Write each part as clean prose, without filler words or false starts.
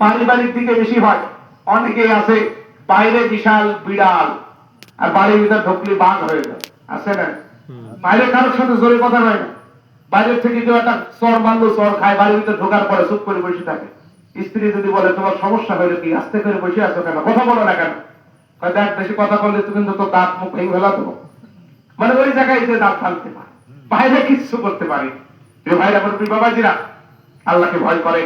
পারিবারিক দিকে বেশি হয়। অনেকেই আছে বাইরে বিশাল বিড়াল আর বাড়ির ভিতর ঢুকলে বাঘ হয়ে যায়, আছে না? বাইরে কারোর সাথে জোরে কথা হয় না, বাইরের থেকে কেউ একটা চর মারলো, চর খায়, বাড়ির ভিতরে ঢোকার পরে চুপ করে বসে থাকে। স্ত্রী যদি বলে তোমার সমস্যা হইলো কি, আস্তে করে বসে আছো কেন, কথা বলো না কেন? দেখ বেশি কথা বললে তুমি কিন্তু তো দাঁত মুখ ভেঙে ফেলা দেবো। মানে ওই জায়গায় যে দাঁত ফালতে পারে, বাইরে কিছু করতে পারি। ভাইরা বলবি বাবাজিরা, আল্লাহকে ভয় করে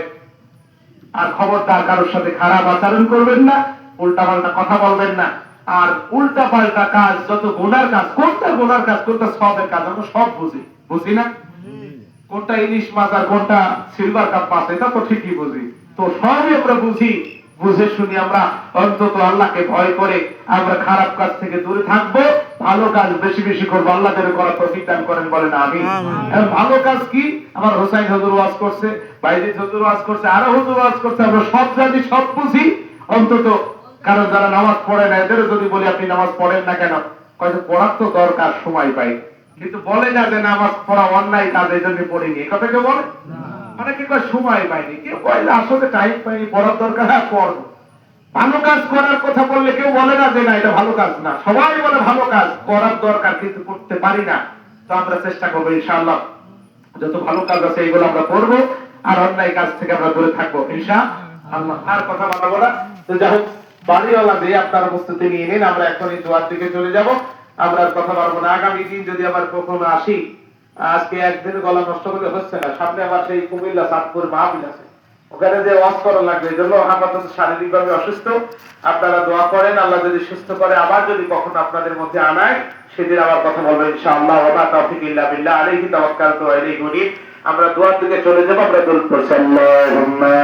আর খবরদার কারোর সাথে খারাপ আচরণ করবেন না, উল্টা পাল্টা কথা বলবেন না। আর উল্টা পাল্টা কাজ, যত গুনার কাজ, কোনটা গুনার কাজ কোনটা সবের কাজ আমরা সব বুঝি, বুঝি না? কোনটা ইলিশ মাছ আর কোনটা সিলভার কাপ মাছ এটা তো ঠিকই বুঝি। তো সবই আমরা বুঝি, বুঝে শুনি আমরা অন্তত আল্লাহকে ভয় করে আমরা খারাপ কাজ থেকে দূরে থাকবো, ভালো কাজ বেশি বেশি করবো। আল্লাহ যেন করার তৌফিক দান করেন, বলেন আমিন। ভালো কাজ কি? আমার হোসাইন হুজুর ওয়াজ করছে, বাইজিদ হুজুর ওয়াজ করছে, আরো হুজুর ওয়াজ করছে, আমরা সব জানি, সব বুঝি। অন্তত কারণ যারা নামাজ পড়ে না এদেরও যদি বলি আপনি নামাজ পড়েন না কেন, কয়েক পড়ার তো দরকার, সময় পাই, কিন্তু বলে না যে নামাজ পড়া অন্যায় কাজ, এই জন্য পড়িনি, এই কথা কেউ বলে? অনেকে কয় সময় পাইনি, কেউ কয় আসলে টাইম পাইনি, পড়ার দরকার, হ্যাঁ পড়বো। ভালো কাজ করার কথা বললে কেউ বলে না যে না এটা ভালো কাজ না, সবাই বলে ভালো কাজ করার দরকার, কিন্তু করতে পারি না। তো আমরা চেষ্টা করবো ইনশাআল্লাহ, যত ভালো কাজ আছে এগুলো আমরা করবো, আর অন্যায় কাজ থেকে আমরা দূরে থাকবো ইনশাআল্লাহ। আর কথা বলবো না। তো যাই হোক, বাড়িওয়ালা দিয়ে আপনারা প্রস্তুতি নিয়ে নিন, আমরা এখনই দোয়ার দিকে চলে যাব। আমরা আর কথা বলবো না। আগামী দিন যদি আবার কখনো আসি, আজকে একদিন গলা নষ্ট করে হচ্ছে না, সামনে আবার সেই কুমিল্লা চাঁদপুর মাহফিল আছে, ওখানে যে ওয়াজ করা লাগবে, এই জন্য আপাতত শারীরিকভাবে অসুস্থ। আপনারা দোয়া করেন, আল্লাহ যদি সুস্থ করে আবার যদি কখনো আপনাদের মধ্যে আনায়, সেদিন আবার কথা বলবো ইনশাআল্লাহ। ওয়া মা তাওফীক ইল্লা বিল্লাহ, আলাইহি তাওয়াক্কালতু ওয়া ইলাইহি উনীব। আমরা দোয়ার দিকে চলে যাব। আমরা দরুদ পড়ছি, আল্লাহুম্মা